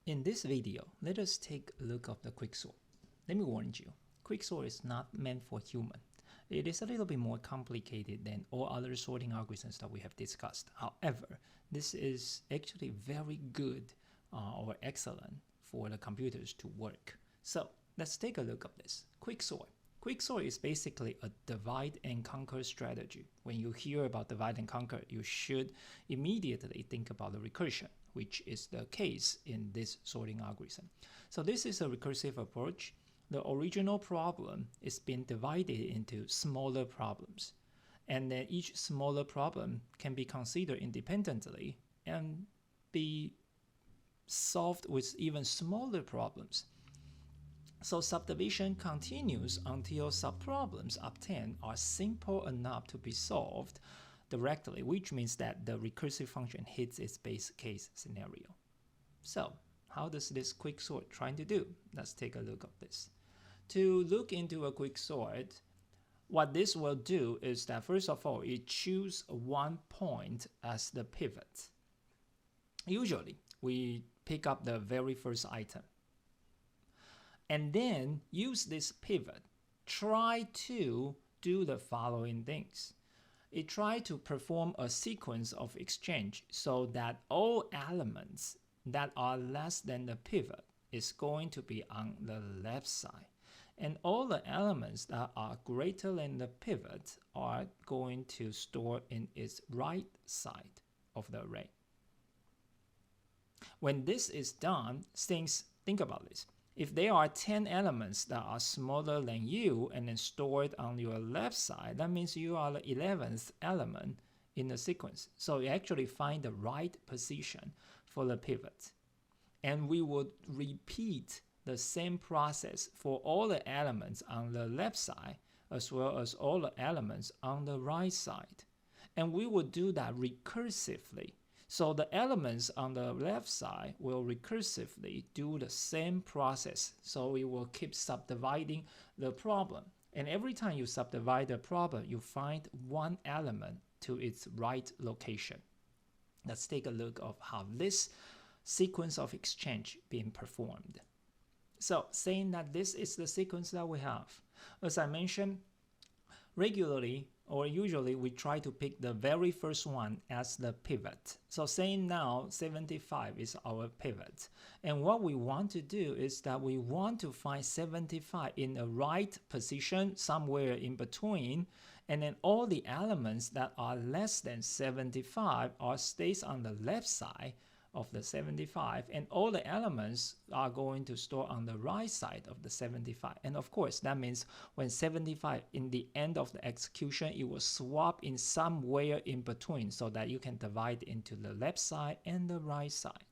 In this video, let us take a look at the quicksort. Let me warn you, quicksort is not meant for human. It is a little bit more complicated than all other sorting algorithms that we have discussed. However, this is actually very good or excellent for the computers to work. So let's take a look at this. Quicksort. Quicksort is basically a divide and conquer strategy. When you hear about divide and conquer, you should immediately think about the recursion, which is the case in this sorting algorithm. So this is a recursive approach. The original problem is being divided into smaller problems. And then each smaller problem can be considered independently and be solved with even smaller problems. So subdivision continues until subproblems obtained are simple enough to be solved directly, which means that the recursive function hits its base case scenario. So how does this quicksort try to do? Let's take a look at this. To look into a quicksort, what this will do is that first of all, it chooses one point as the pivot. Usually, we pick up the very first item. And then use this pivot, try to do the following things. It tries to perform a sequence of exchange so that all elements that are less than the pivot is going to be on the left side. And all the elements that are greater than the pivot are going to store in its right side of the array. When this is done, think about this. If there are 10 elements that are smaller than you and then stored on your left side, that means you are the 11th element in the sequence. So you actually find the right position for the pivot. And we would repeat the same process for all the elements on the left side as well as all the elements on the right side. And we would do that recursively. So the elements on the left side will recursively do the same process. So we will keep subdividing the problem. And every time you subdivide the problem, you find one element to its right location. Let's take a look at how this sequence of exchange being performed. So saying that this is the sequence that we have. As I mentioned, regularly or usually we try to pick the very first one as the pivot. So saying now 75 is our pivot. And what we want to do is that we want to find 75 in the right position, somewhere in between. And then all the elements that are less than 75 are stays on the left side of the 75, and all the elements are going to store on the right side of the 75. And of course, that means when 75 in the end of the execution, it will swap in somewhere in between so that you can divide into the left side and the right side.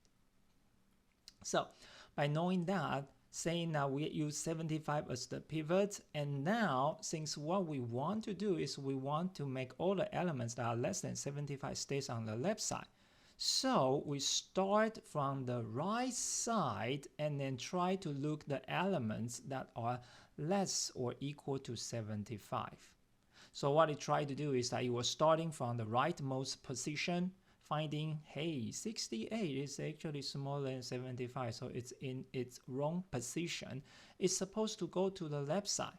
So by knowing that, saying that we use 75 as the pivot, and now since what we want to do is we want to make all the elements that are less than 75 stays on the left side. So we start from the right side and then try to look the elements that are less or equal to 75. So what it tried to do is that it was starting from the rightmost position, finding, hey, 68 is actually smaller than 75, so it's in its wrong position. It's supposed to go to the left side.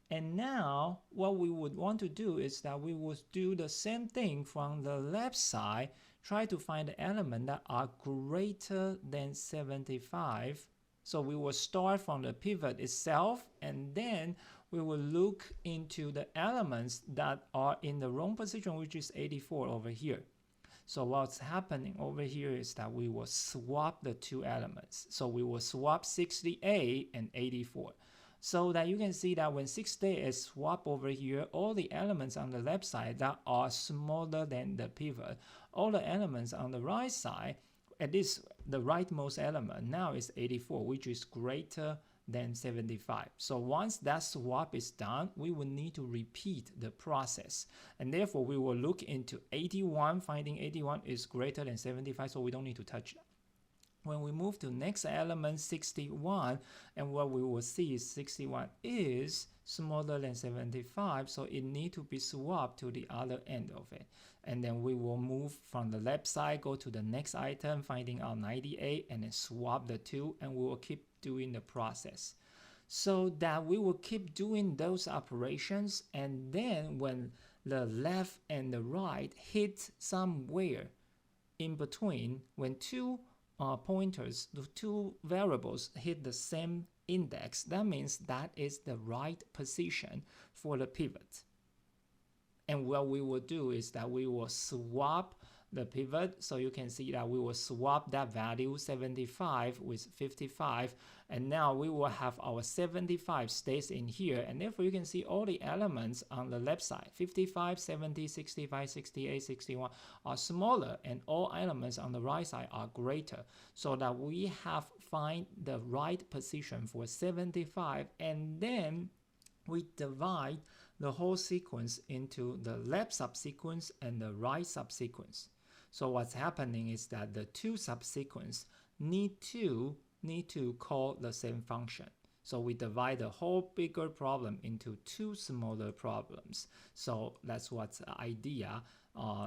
And now what we would want to do is that we would do the same thing from the left side, try to find the element that are greater than 75. So we will start from the pivot itself, and then we will look into the elements that are in the wrong position, which is 84 over here. So what's happening over here is that we will swap the two elements. So we will swap 68 and 84. So that you can see that when 68 is swapped over here, all the elements on the left side that are smaller than the pivot, all the elements on the right side, at least the rightmost element now is 84, which is greater than 75. So once that swap is done, we will need to repeat the process. And therefore, we will look into 81, finding 81 is greater than 75, so we don't need to touch that. When we move to next element 61, and what we will see is 61 is smaller than 75, so it need to be swapped to the other end of it. And then we will move from the left side, go to the next item, finding out 98, and then swap the two, and we will keep doing the process. So that we will keep doing those operations, and then when the left and the right hit somewhere in between, when two pointers, the two variables hit the same index, that means that is the right position for the pivot. And what we will do is that we will swap the pivot. So you can see that we will swap that value 75 with 55, and now we will have our 75 stays in here, and therefore you can see all the elements on the left side 55, 70, 65, 68, 61 are smaller, and all elements on the right side are greater, so that we have find the right position for 75, and then we divide the whole sequence into the left subsequence and the right subsequence. So what's happening is that the two subsequence need to call the same function. So we divide the whole bigger problem into two smaller problems. So that's what's the idea.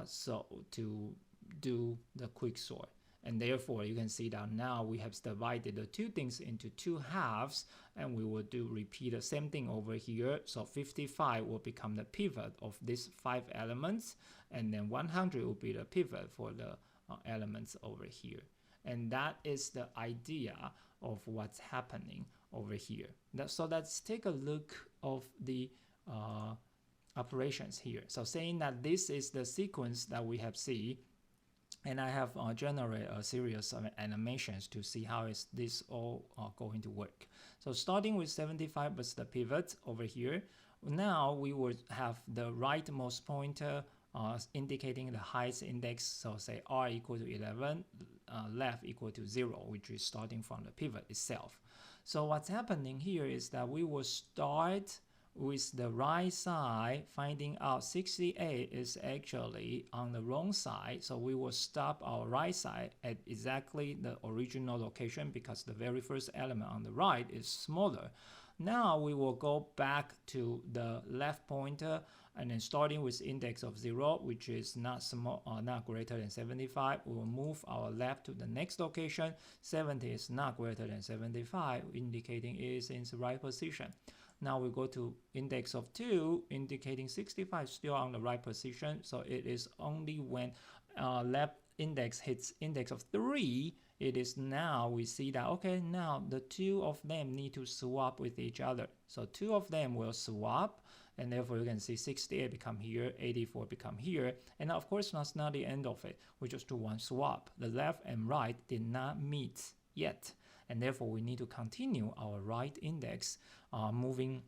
So to do the quicksort. And therefore, you can see that now we have divided the two things into two halves, and we will repeat the same thing over here. So 55 will become the pivot of these 5 elements, and then 100 will be the pivot for the elements over here. And that is the idea of what's happening over here. So let's take a look of the operations here. So saying that this is the sequence that we have seen, and I have generated a series of animations to see how is this all going to work. So starting with 75 was the pivot over here. Now we would have the rightmost pointer indicating the highest index, so say R equal to 11, left equal to 0, which is starting from the pivot itself. So what's happening here is that we will start with the right side, finding out 68 is actually on the wrong side, so we will stop our right side at exactly the original location because the very first element on the right is smaller. Now we will go back to the left pointer, and then starting with index of 0, which is not greater than 75, we will move our left to the next location. 70 is not greater than 75, indicating it is in the right position. Now we go to index of 2, indicating 65 still on the right position. So it is only when left index hits index of 3, it is now we see that, okay, now the two of them need to swap with each other. So two of them will swap, and therefore you can see 68 become here, 84 become here. And of course, that's not the end of it. We just do one swap. The left and right did not meet yet, and therefore we need to continue our right index, moving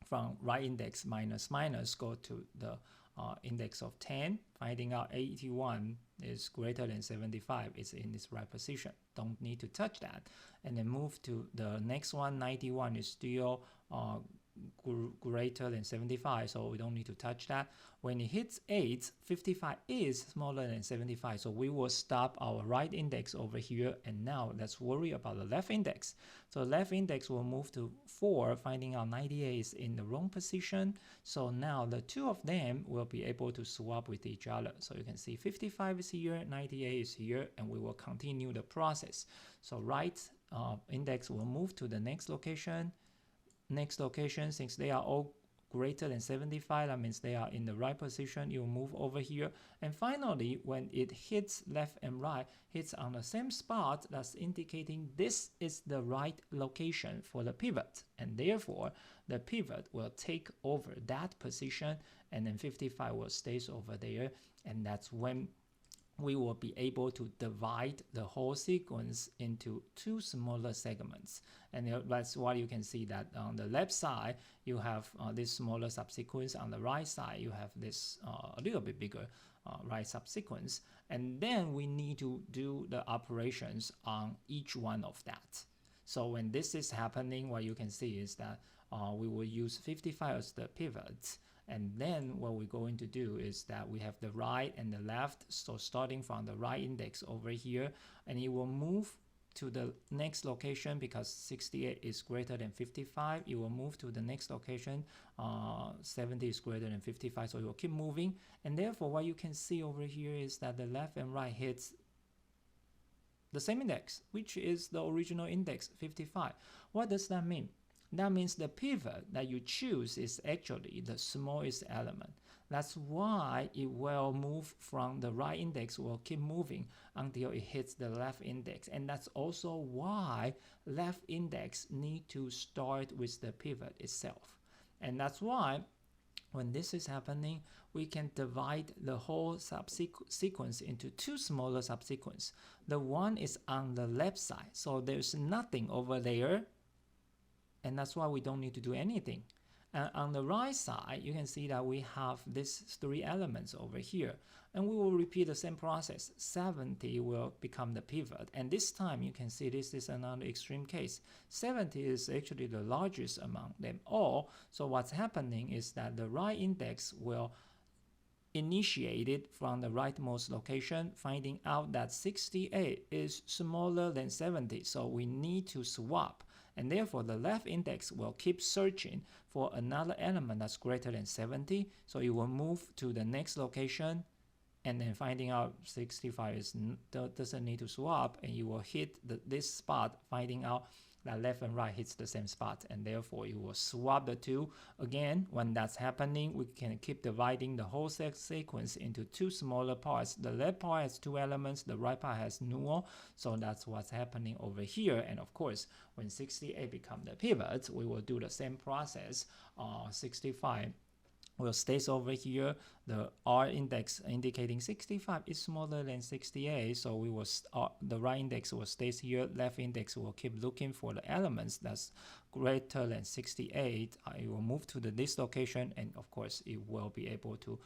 from right index minus minus, go to the index of 10, finding out 81 is greater than 75, it's in its right position. Don't need to touch that. And then move to the next one, 91 is still greater than 75, so we don't need to touch that. When it hits 8, 55 is smaller than 75, so we will stop our right index over here, and now let's worry about the left index. So left index will move to 4, finding out 98 is in the wrong position, so now the two of them will be able to swap with each other. So you can see 55 is here, 98 is here, and we will continue the process. So right index will move to the next location. Since they are all greater than 75, that means they are in the right position, you move over here, and finally when it hits left and right, hits on the same spot, that's indicating this is the right location for the pivot, and therefore the pivot will take over that position, and then 55 will stays over there, and that's when we will be able to divide the whole sequence into two smaller segments. And that's why you can see that on the left side, you have this smaller subsequence. On the right side, you have this a little bit bigger right subsequence. And then we need to do the operations on each one of that. So when this is happening, what you can see is that we will use 55 as the pivot. And then what we're going to do is that we have the right and the left. So starting from the right index over here, and it will move to the next location because 68 is greater than 55. You will move to the next location. 70 is greater than 55, so you will keep moving. And therefore, what you can see over here is that the left and right hits the same index, which is the original index, 55. What does that mean? That means the pivot that you choose is actually the smallest element. That's why it will move from the right index, will keep moving until it hits the left index. And that's also why left index need to start with the pivot itself. And that's why when this is happening, we can divide the whole subsequence into two smaller subsequences. The one is on the left side, so there's nothing over there, and that's why we don't need to do anything. And on the right side, you can see that we have these three elements over here, and we will repeat the same process. 70 will become the pivot, and this time you can see this is another extreme case. 70 is actually the largest among them all, so what's happening is that the right index will initiate it from the rightmost location, finding out that 68 is smaller than 70, so we need to swap. And therefore, the left index will keep searching for another element that's greater than 70. So it will move to the next location, and then finding out 65 doesn't need to swap, and you will hit this spot, finding out that left and right hits the same spot, and therefore you will swap the two. Again, when that's happening, we can keep dividing the whole sequence into two smaller parts. The left part has two elements, the right part has null, so that's what's happening over here. And of course, when 68 become the pivot, we will do the same process. 65 will stays over here. The R index indicating 65 is smaller than 68, so we will the right index will stays here. Left index will keep looking for the elements that's greater than 68. It will move to this location, and of course it will be able to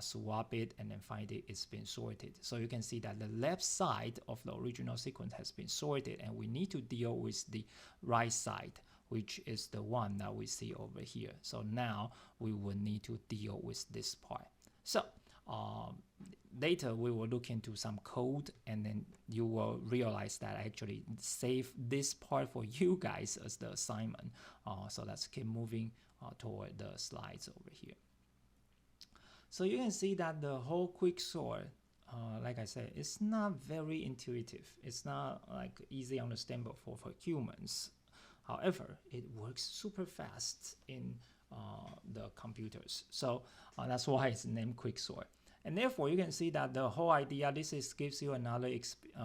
swap it and then find it's been sorted. So you can see that the left side of the original sequence has been sorted, and we need to deal with the right side, which is the one that we see over here. So now we will need to deal with this part. So later we will look into some code, and then you will realize that I actually save this part for you guys as the assignment. So let's keep moving toward the slides over here. So you can see that the whole quick sort, like I said, it's not very intuitive. It's not like easy understandable for humans. However, it works super fast in the computers. So that's why it's named quicksort. And therefore, you can see that the whole idea, gives you another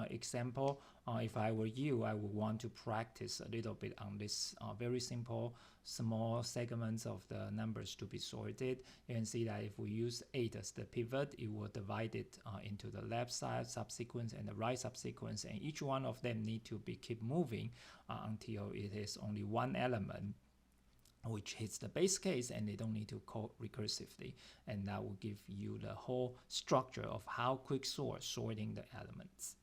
example. If I were you, I would want to practice a little bit on this very simple, small segments of the numbers to be sorted. You can see that if we use 8 as the pivot, it will divide it into the left side subsequence and the right subsequence, and each one of them need to keep moving until it is only one element which hits the base case, and they don't need to call recursively, and that will give you the whole structure of how quicksort sorting the elements.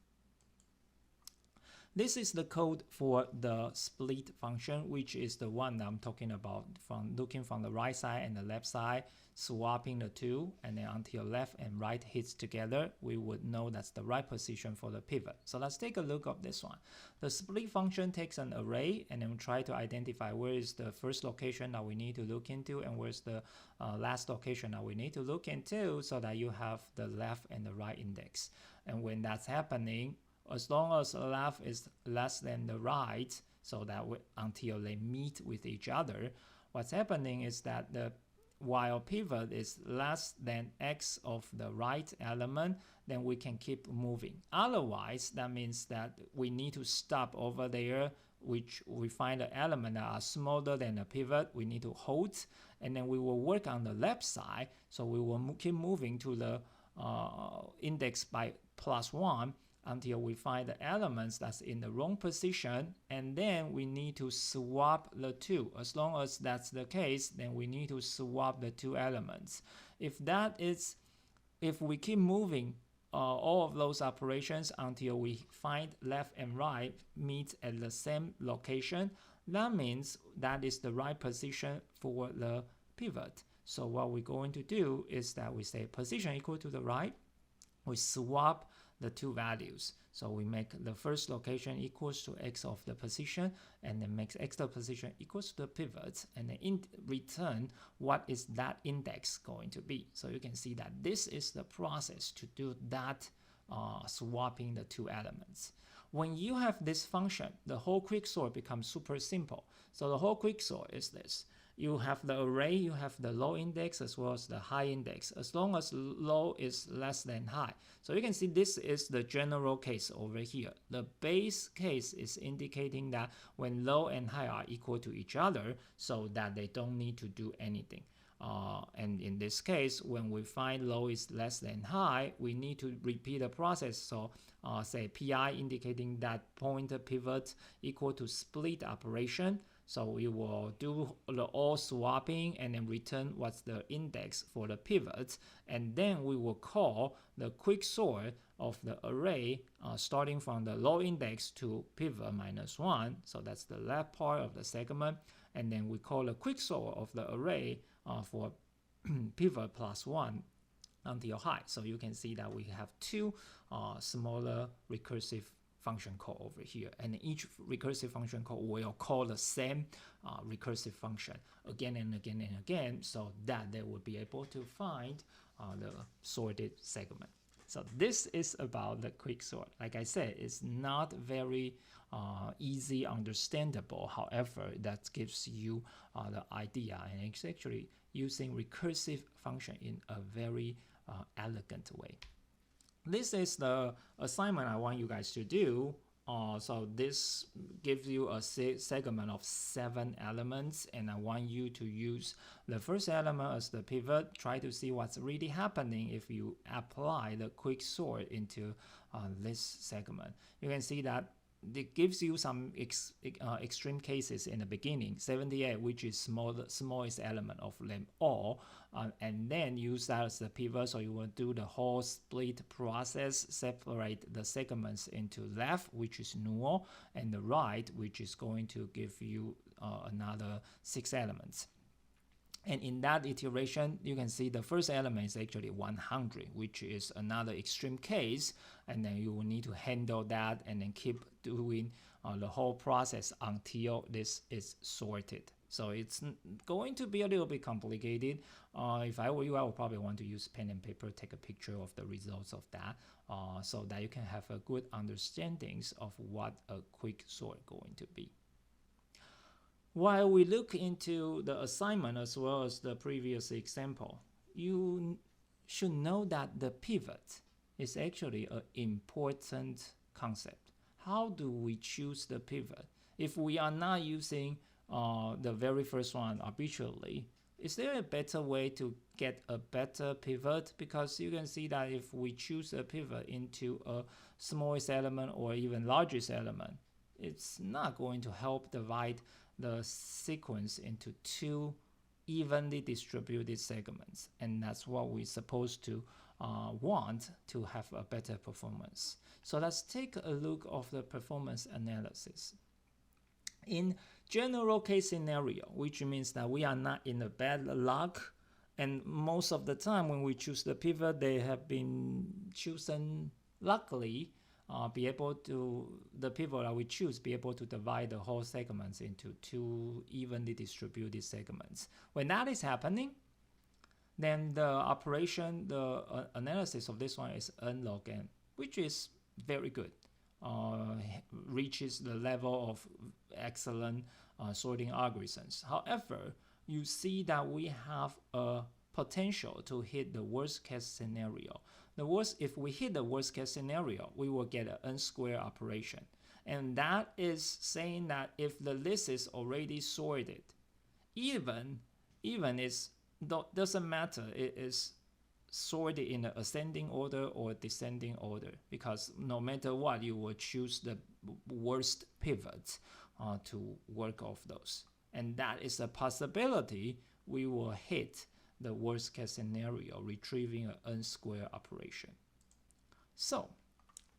This is the code for the split function, which is the one that I'm talking about, from looking from the right side and the left side, swapping the two, and then until left and right hits together, we would know that's the right position for the pivot. So let's take a look at this one. The split function takes an array and then try to identify where is the first location that we need to look into and where's the last location that we need to look into, so that you have the left and the right index. And when that's happening, as long as the left is less than the right, so that until they meet with each other, what's happening is that while pivot is less than x of the right element, then we can keep moving. Otherwise, that means that we need to stop over there, which we find the element that are smaller than the pivot, we need to hold, and then we will work on the left side, so we will keep moving to the index by +1 until we find the elements that's in the wrong position, and then we need to swap the two. As long as that's the case, then we need to swap the two elements. If we keep moving all of those operations until we find left and right meet at the same location, that means that is the right position for the pivot. So what we're going to do is that we say position equal to the right, we swap the two values. So we make the first location equals to x of the position, and then makes x the position equals to the pivot, and then in return what is that index going to be. So you can see that this is the process to do that swapping the two elements. When you have this function, the whole quicksort becomes super simple. So the whole quicksort is this. You have the array, you have the low index as well as the high index, as long as low is less than high. So you can see this is the general case over here. The base case is indicating that when low and high are equal to each other, so that they don't need to do anything. And in this case, when we find low is less than high, we need to repeat the process. So say pi indicating that pointer pivot equal to split operation. So we will do the all swapping and then return what's the index for the pivot. And then we will call the quicksort of the array starting from the low index to pivot -1. So that's the left part of the segment. And then we call the quicksort of the array for pivot +1 until high. So you can see that we have two smaller recursive function call over here, and each recursive function call will call the same recursive function again and again and again, so that they will be able to find the sorted segment. So this is about the quicksort. Like I said, it's not very easy understandable. However, that gives you the idea, and it's actually using recursive function in a very elegant way. This is the assignment I want you guys to do. So this gives you a segment of 7 elements, and I want you to use the first element as the pivot. Try to see what's really happening if you apply the quicksort into this segment. You can see that it gives you some extreme cases in the beginning, 78, which is smallest element of them all, and then use that as the pivot. So you will do the whole split process, separate the segments into left, which is null, and the right, which is going to give you another 6 elements. And in that iteration, you can see the first element is actually 100, which is another extreme case. And then you will need to handle that and then keep doing the whole process until this is sorted. So it's going to be a little bit complicated. If I were you, I would probably want to use pen and paper, take a picture of the results of that, so that you can have a good understanding of what a quicksort going to be. While we look into the assignment as well as the previous example, you should know that the pivot is actually an important concept. How do we choose the pivot? If we are not using the very first one arbitrarily, is there a better way to get a better pivot? Because you can see that if we choose a pivot into a smallest element or even largest element, it's not going to help divide the sequence into 2 evenly distributed segments, and that's what we're supposed to want to have a better performance. So let's take a look of the performance analysis. In general case scenario, which means that we are not in a bad luck, and most of the time when we choose the pivot, they have been chosen luckily, be able to, the pivot that we choose, be able to divide the whole segments into 2 evenly distributed segments. When that is happening, then the operation, the analysis of this one is n log n, which is very good. Reaches the level of excellent sorting algorithms. However, you see that we have a potential to hit the worst case scenario. If we hit the worst case scenario, we will get an n-square operation. And that is saying that if the list is already sorted, even it's doesn't matter, it is sorted in an ascending order or descending order, because no matter what, you will choose the worst pivots to work off those. And that is a possibility we will hit the worst case scenario, retrieving an n-square operation. So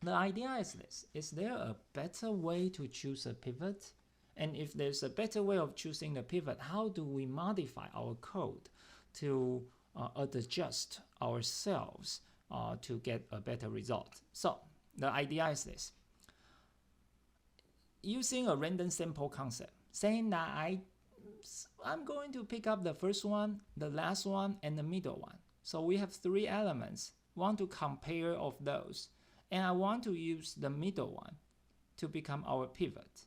the idea is this: is there a better way to choose a pivot? And if there's a better way of choosing the pivot, how do we modify our code to adjust ourselves to get a better result? So The idea is this. Using a random sample concept, saying that I'm going to pick up the first one, the last one, and the middle one. So we have 3 elements, want to compare of those, and I want to use the middle one to become our pivot.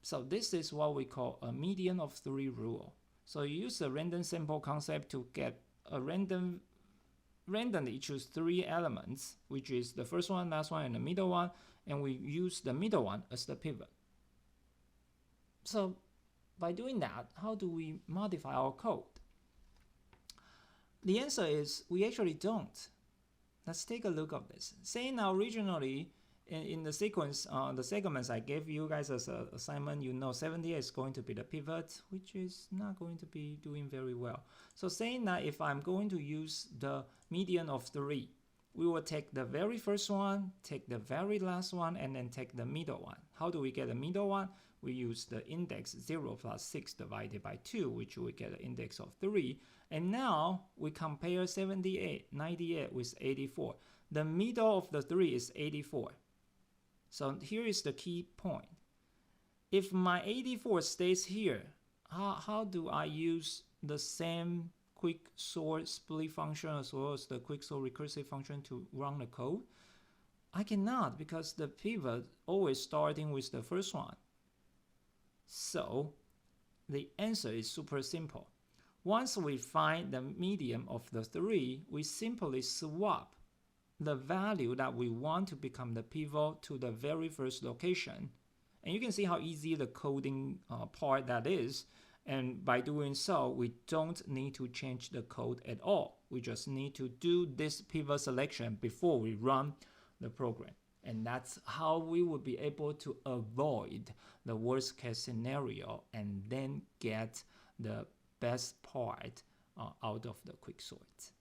So this is what we call a median of 3 rule. So you use a random sample concept to get a randomly choose 3 elements, which is the first one, last one, and the middle one, and we use the middle one as the pivot. So by doing that, how do we modify our code? The answer is we actually don't. Let's take a look at this. Say now originally in the sequence, the segments I gave you guys as an assignment, you know 78 is going to be the pivot, which is not going to be doing very well. So saying that if I'm going to use the median of 3, we will take the very first one, take the very last one, and then take the middle one. How do we get the middle one? We use the index 0 plus 6 divided by 2, which we get an index of 3. And now we compare 78, 98 with 84. The middle of the 3 is 84. So here is the key point. If my 84 stays here, how do I use the same quicksort split function as well as the quicksort recursive function to run the code? I cannot, because the pivot always starting with the first one. So the answer is super simple. Once we find the median of the 3, we simply swap the value that we want to become the pivot to the very first location. And you can see how easy the coding part that is. And by doing so, we don't need to change the code at all. We just need to do this pivot selection before we run the program. And that's how we will be able to avoid the worst case scenario and then get the best part out of the quicksort.